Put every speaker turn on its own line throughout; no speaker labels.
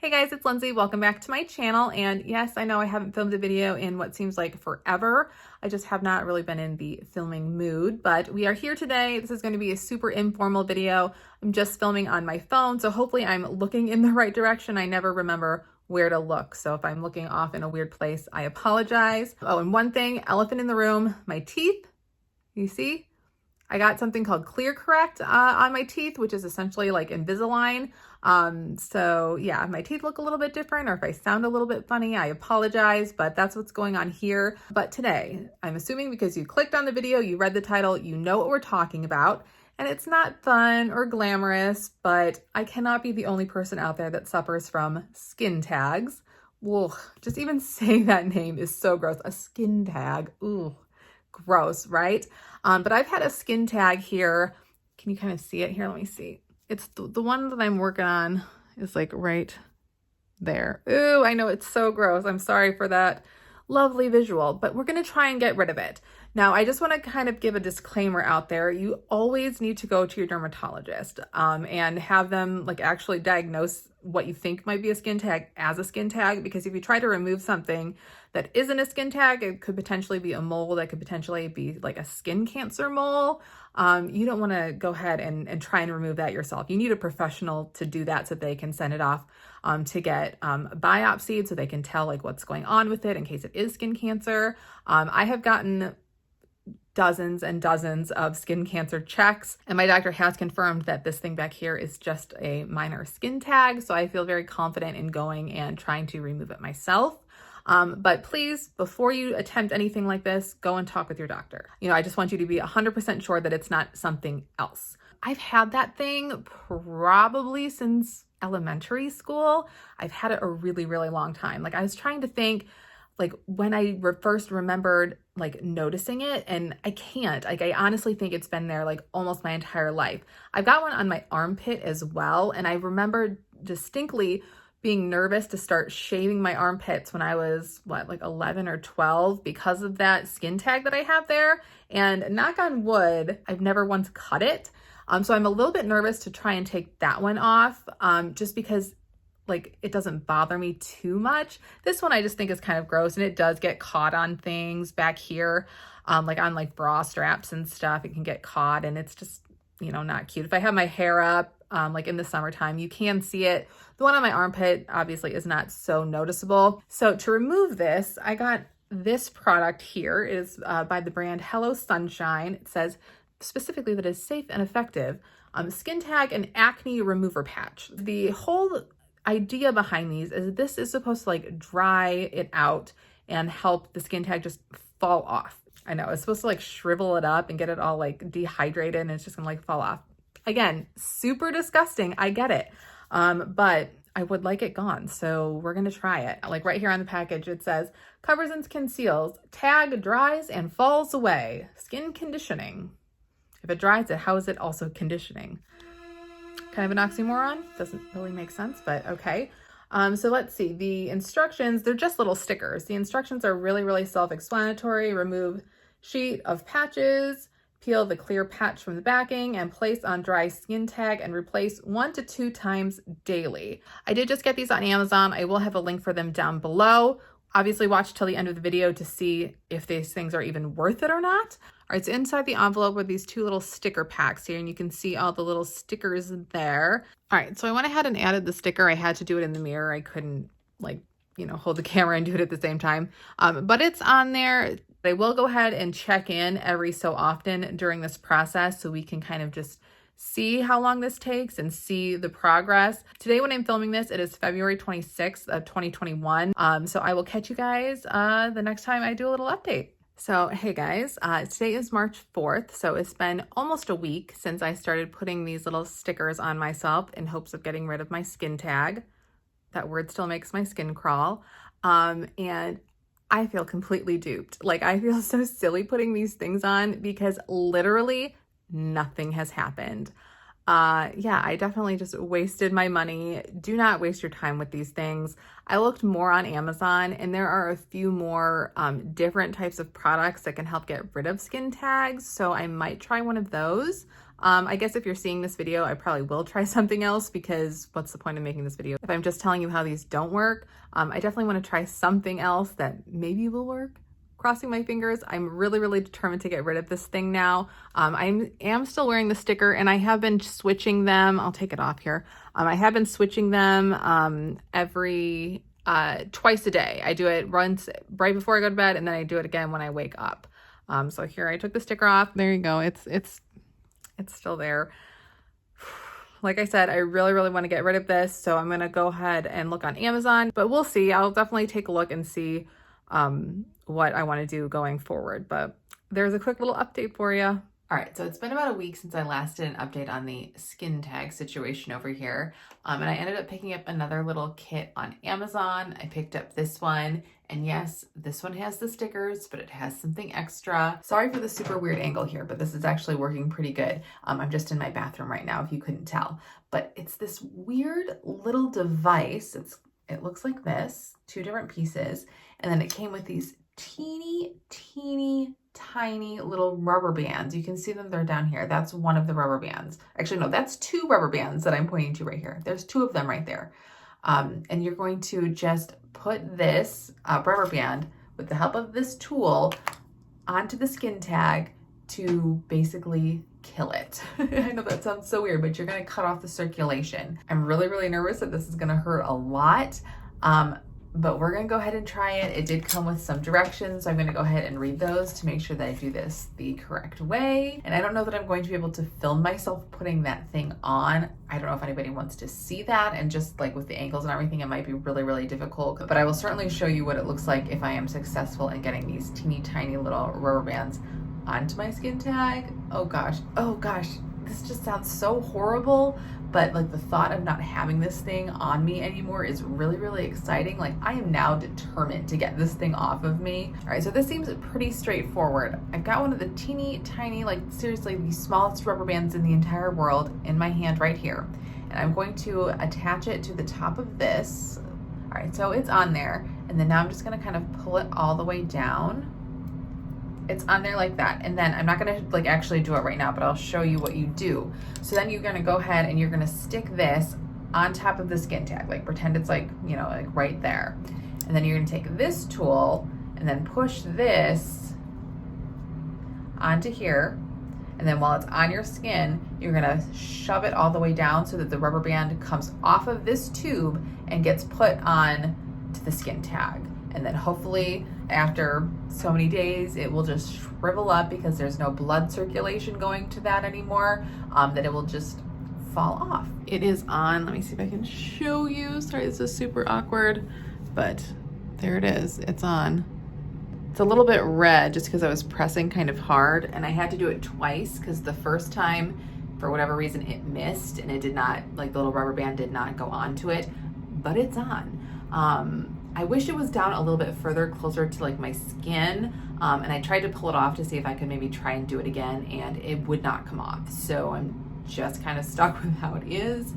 Hey guys, it's Lindsay. Welcome back to my channel. And yes, I know I haven't filmed a video in what seems like forever. I just have not really been in the filming mood, but we are here today. This is going to be a super informal video. I'm just filming on my phone, so hopefully I'm looking in the right direction. I never remember where to look. So if I'm looking off in a weird place, I apologize. Oh, and one thing, elephant in the room, my teeth, you see? I got something called Clear Correct on my teeth, which is essentially like Invisalign. So yeah, if my teeth look a little bit different or if I sound a little bit funny, I apologize, but that's what's going on here. But today, I'm assuming because you clicked on the video, you read the title, you know what we're talking about, and it's not fun or glamorous, but I cannot be the only person out there that suffers from skin tags. Whoa, just even saying that name is so gross. A skin tag, ooh. Gross, right? But I've had a skin tag here. Can you kind of see it here? Let me see. It's the one that I'm working on is like right there. Ooh, I know it's so gross. I'm sorry for that lovely visual, but we're going to try and get rid of it. Now, I just want to kind of give a disclaimer out there. You always need to go to your dermatologist and have them like actually diagnose what you think might be a skin tag as a skin tag, because if you try to remove something that isn't a skin tag, it could potentially be a mole that could potentially be like a skin cancer mole. You don't want to go ahead and try and remove that yourself. You need a professional to do that so they can send it off to get biopsied so they can tell like what's going on with it in case it is skin cancer. I have gotten dozens and dozens of skin cancer checks, and my doctor has confirmed that this thing back here is just a minor skin tag, so I feel very confident in going and trying to remove it myself. But please, before you attempt anything like this, go and talk with your doctor. You know, I just want you to be 100% sure that it's not something else. I've had that thing probably since elementary school. I've had it a really, really long time. Like I was trying to think like when I first remembered like noticing it, and I can't. Like I honestly think it's been there like almost my entire life. I've got one on my armpit as well, and I remember distinctly being nervous to start shaving my armpits when I was like 11 or 12 because of that skin tag that I have there. And knock on wood, I've never once cut it. So I'm a little bit nervous to try and take that one off just because like it doesn't bother me too much. This one I just think is kind of gross, and it does get caught on things back here, like on like bra straps and stuff. It can get caught, and it's just, you know, not cute. If I have my hair up, like in the summertime, you can see it. The one on my armpit obviously is not so noticeable. So to remove this, I got this product here. It is by the brand Hello Sunshine. It says specifically that it's safe and effective. Skin tag and acne remover patch. The whole idea behind these is this is supposed to like dry it out and help the skin tag just fall off. I know it's supposed to like shrivel it up and get it all like dehydrated, and it's just gonna like fall off. Again, super disgusting. I get it. But I would like it gone. So we're going to try it. Like right here on the package, it says covers and conceals, tag dries and falls away. Skin conditioning. If it dries it, how is it also conditioning? Kind of an oxymoron. Doesn't really make sense, but okay. So let's see. The instructions, they're just little stickers. The instructions are really, really self-explanatory. Remove sheet of patches, peel the clear patch from the backing, and place on dry skin tag and replace 1 to 2 times daily. I did just get these on Amazon. I will have a link for them down below. Obviously watch till the end of the video to see if these things are even worth it or not. All right, so inside the envelope were these 2 little sticker packs here, and you can see all the little stickers there. All right, so I went ahead and added the sticker. I had to do it in the mirror. I couldn't like, you know, hold the camera and do it at the same time. But it's on there. I will go ahead and check in every so often during this process so we can kind of just see how long this takes and see the progress. Today when I'm filming this, it is February 26th of 2021. So I will catch you guys the next time I do a little update. So hey guys, today is March 4th. So it's been almost a week since I started putting these little stickers on myself in hopes of getting rid of my skin tag. That word still makes my skin crawl. And I feel completely duped. Like I feel so silly putting these things on because literally nothing has happened. Yeah, I definitely just wasted my money. Do not waste your time with these things. I looked more on Amazon, and there are a few more different types of products that can help get rid of skin tags. So I might try one of those. I guess if you're seeing this video, I probably will try something else, because what's the point of making this video if I'm just telling you how these don't work? I definitely want to try something else that maybe will work. Crossing my fingers. I'm really, really determined to get rid of this thing now. I am still wearing the sticker, and I have been switching them. I'll take it off here. I have been switching them every twice a day. I do it once right before I go to bed, and then I do it again when I wake up. So here I took the sticker off. There you go. It's still there. Like I said, I really, really want to get rid of this. So I'm going to go ahead and look on Amazon, but we'll see. I'll definitely take a look and see what I want to do going forward. But there's a quick little update for you. All right, so it's been about a week since I last did an update on the skin tag situation over here. And I ended up picking up another little kit on Amazon. I picked up this one, and yes, this one has the stickers, but it has something extra. Sorry for the super weird angle here, but this is actually working pretty good. I'm just in my bathroom right now, if you couldn't tell. But it's this weird little device. It looks like this, 2 different pieces, and then it came with these teeny tiny little rubber bands. You can see them, they're down here. That's one of the rubber bands. Actually, no, that's 2 rubber bands that I'm pointing to right here. There's 2 of them right there. And you're going to just put this rubber band with the help of this tool onto the skin tag to basically kill it. I know that sounds so weird, but you're going to cut off the circulation. I'm really, really nervous that this is going to hurt a lot. But we're going to go ahead and try it. It did come with some directions, so I'm going to go ahead and read those to make sure that I do this the correct way. And I don't know that I'm going to be able to film myself putting that thing on. I don't know if anybody wants to see that, and just like with the ankles and everything, it might be really, really difficult. But I will certainly show you what it looks like if I am successful in getting these teeny tiny little rubber bands onto my skin tag. Oh gosh, this just sounds so horrible. But like the thought of not having this thing on me anymore is really, really exciting. Like I am now determined to get this thing off of me. All right, so this seems pretty straightforward. I've got one of the teeny tiny, like seriously, the smallest rubber bands in the entire world in my hand right here. And I'm going to attach it to the top of this. All right, so it's on there. And then now I'm just gonna kind of pull it all the way down. It's on there like that. And then I'm not gonna like actually do it right now, but I'll show you what you do. So then you're gonna go ahead and you're gonna stick this on top of the skin tag, like pretend it's like, you know, like right there. And then you're gonna take this tool and then push this onto here. And then while it's on your skin, you're gonna shove it all the way down so that the rubber band comes off of this tube and gets put on to the skin tag. And then hopefully after so many days, it will just shrivel up because there's no blood circulation going to that anymore, that it will just fall off. It is on. Let me see if I can show you. Sorry, this is super awkward, but there it is. It's on. It's a little bit red just because I was pressing kind of hard, and I had to do it twice because the first time, for whatever reason, it missed and it did not, like the little rubber band did not go onto it, but it's on. I wish it was down a little bit further, closer to like my skin, and I tried to pull it off to see if I could maybe try and do it again, and it would not come off. So I'm just kind of stuck with how it is.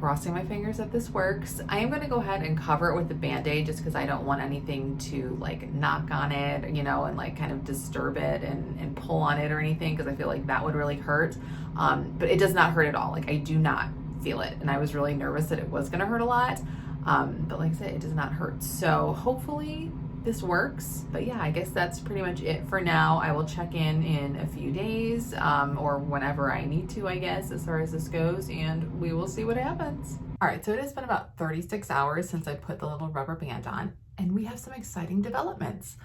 Crossing my fingers that this works. I am going to go ahead and cover it with the Band-Aid just because I don't want anything to like knock on it, you know, and like kind of disturb it and pull on it or anything, because I feel like that would really hurt. But it does not hurt at all. Like I do not feel it, and I was really nervous that it was going to hurt a lot. But like I said, it does not hurt. So hopefully this works. But yeah, I guess that's pretty much it for now. I will check in a few days, or whenever I need to, I guess, as far as this goes, and we will see what happens. All right, so it has been about 36 hours since I put the little rubber band on, and we have some exciting developments.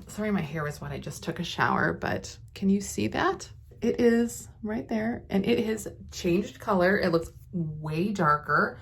Sorry, my hair was wet. I just took a shower, but can you see that? It is right there, and it has changed color. It looks way darker.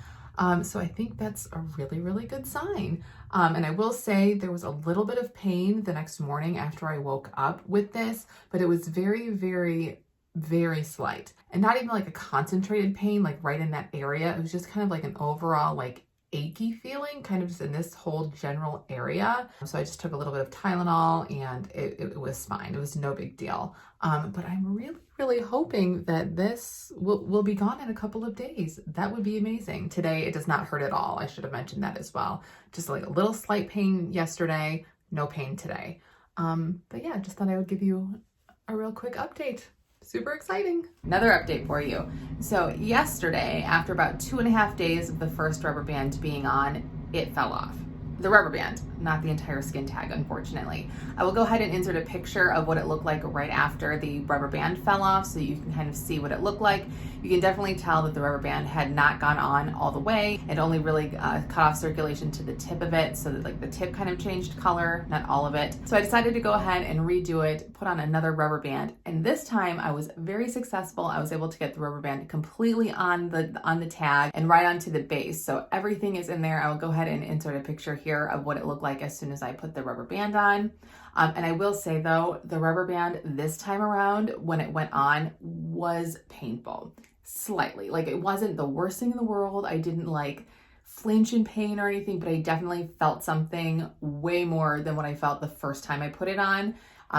So I think that's a really, really good sign. And I will say there was a little bit of pain the next morning after I woke up with this, but it was very, very, very slight. And not even like a concentrated pain, like right in that area. It was just kind of like an overall like achy feeling, kind of just in this whole general area. So I just took a little bit of Tylenol and it was fine. It was no big deal. But I'm really, really hoping that this will be gone in a couple of days. That would be amazing. Today, it does not hurt at all. I should have mentioned that as well. Just like a little slight pain yesterday, no pain today. But yeah, just thought I would give you a real quick update. Super exciting. Another update for you. So yesterday, after about 2.5 days of the first rubber band being on, it fell off. The rubber band, not the entire skin tag, unfortunately. I will go ahead and insert a picture of what it looked like right after the rubber band fell off so you can kind of see what it looked like. You can definitely tell that the rubber band had not gone on all the way. It only really cut off circulation to the tip of it, so that like the tip kind of changed color, not all of it. So I decided to go ahead and redo it, put on another rubber band, and this time I was very successful. I was able to get the rubber band completely on the tag and right onto the base. So everything is in there. I will go ahead and insert a picture here of what it looked like as soon as I put the rubber band on. And I will say though, the rubber band this time around, when it went on, was painful. Slightly. Like, it wasn't the worst thing in the world. I didn't like flinch in pain or anything, but I definitely felt something way more than what I felt the first time I put it on.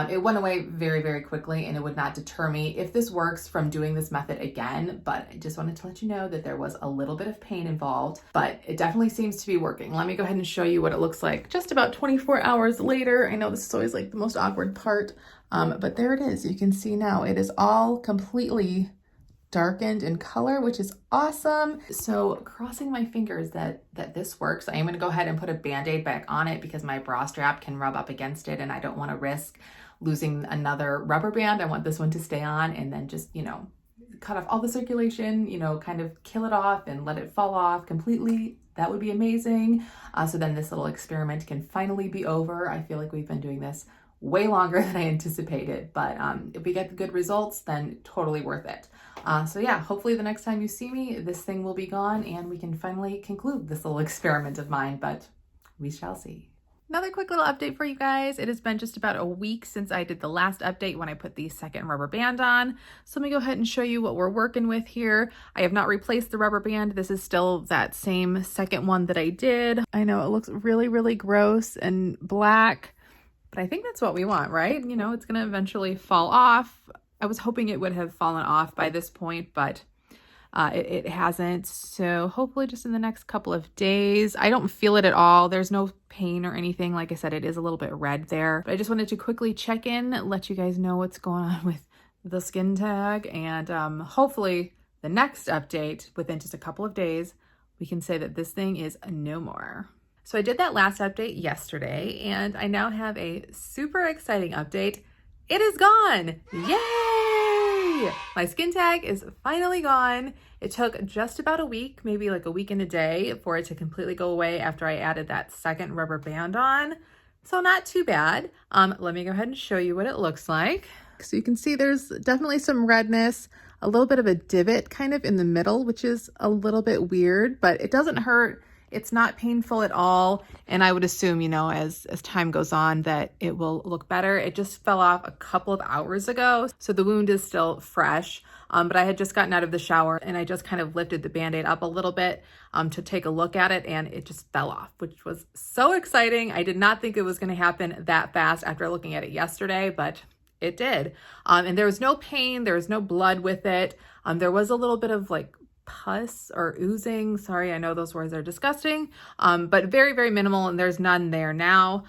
It went away very, very quickly, and it would not deter me if this works from doing this method again. But I just wanted to let you know that there was a little bit of pain involved, but it definitely seems to be working. Let me go ahead and show you what it looks like just about 24 hours later. I know this is always like the most awkward part, but there it is. You can see now it is all completely darkened in color, which is awesome. So crossing my fingers that this works. I am going to go ahead and put a band-aid back on it because my bra strap can rub up against it and I don't want to risk losing another rubber band. I want this one to stay on and then just, you know, cut off all the circulation, you know, kind of kill it off and let it fall off completely. That would be amazing. So then this little experiment can finally be over. I feel like we've been doing this way longer than I anticipated, but if we get the good results, then totally worth it. So yeah, hopefully the next time you see me, this thing will be gone and we can finally conclude this little experiment of mine, but we shall see. Another quick little update for you guys. It has been just about a week since I did the last update when I put the second rubber band on. So let me go ahead and show you what we're working with here. I have not replaced the rubber band. This is still that same second one that I did. I know it looks really, really gross and black, but I think that's what we want, right? You know, it's gonna eventually fall off. I was hoping it would have fallen off by this point, but it hasn't. So hopefully just in the next couple of days. I don't feel it at all. There's no pain or anything. Like I said, it is a little bit red there, but I just wanted to quickly check in, let you guys know what's going on with the skin tag. And hopefully the next update within just a couple of days, we can say that this thing is no more. So I did that last update yesterday and I now have a super exciting update. It is gone. Yay! My skin tag is finally gone. It took just about a week, maybe like a week and a day for it to completely go away after I added that second rubber band on. So not too bad. Let me go ahead and show you what it looks like. So you can see there's definitely some redness, a little bit of a divot kind of in the middle, which is a little bit weird, but it doesn't hurt. It's not painful at all. And I would assume, you know, as time goes on that it will look better. It just fell off a couple of hours ago. So the wound is still fresh. But I had just gotten out of the shower and I just kind of lifted the Band-Aid up a little bit to take a look at it and it just fell off, which was so exciting. I did not think it was going to happen that fast after looking at it yesterday, but it did. And there was no pain. There was no blood with it. There was a little bit of like pus or oozing. Sorry, I know those words are disgusting, but very, very minimal and there's none there now.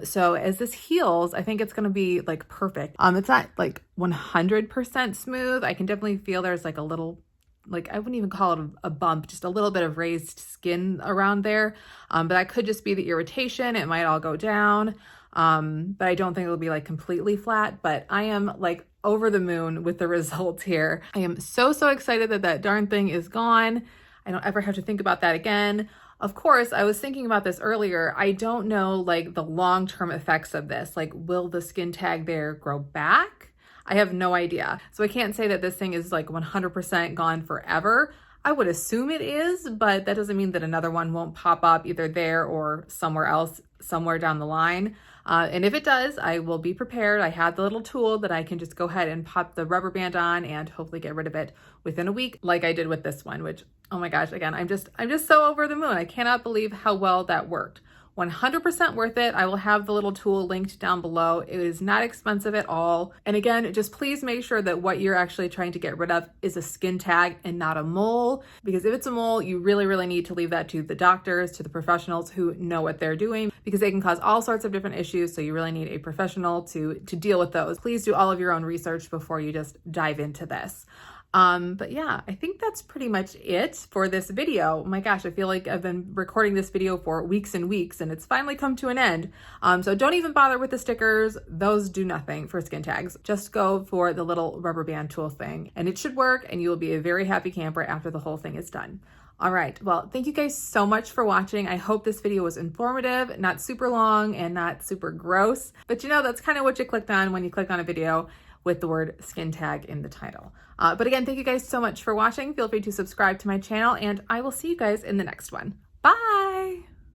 So as this heals, I think it's going to be like perfect. It's not like 100% smooth. I can definitely feel there's like a little, like I wouldn't even call it a bump, just a little bit of raised skin around there. But that could just be the irritation. It might all go down. But I don't think it'll be like completely flat, but I am like over the moon with the results here. I am so, so excited that that darn thing is gone. I don't ever have to think about that again. Of course, I was thinking about this earlier. I don't know like the long-term effects of this. Like, will the skin tag there grow back? I have no idea. So I can't say that this thing is like 100% gone forever. I would assume it is, but that doesn't mean that another one won't pop up either there or somewhere else, somewhere down the line. And if it does, I will be prepared. I have the little tool that I can just go ahead and pop the rubber band on and hopefully get rid of it within a week, like I did with this one, which, oh my gosh, again, I'm just so over the moon. I cannot believe how well that worked. 100% worth it. I will have the little tool linked down below. It is not expensive at all. And again, just please make sure that what you're actually trying to get rid of is a skin tag and not a mole. Because if it's a mole, you really, really need to leave that to the doctors, to the professionals who know what they're doing. because they can cause all sorts of different issues. So you really need a professional to deal with those. Please do all of your own research before you just dive into this. But yeah, I think that's pretty much it for this video. Oh my gosh, I feel like I've been recording this video for weeks and weeks and it's finally come to an end. So don't even bother with the stickers. Those do nothing for skin tags. Just go for the little rubber band tool thing and it should work and you will be a very happy camper after the whole thing is done. All right, well, thank you guys so much for watching. I hope this video was informative, not super long and not super gross, but you know, that's kind of what you clicked on when you click on a video with the word skin tag in the title. But again, thank you guys so much for watching. Feel free to subscribe to my channel and I will see you guys in the next one. Bye.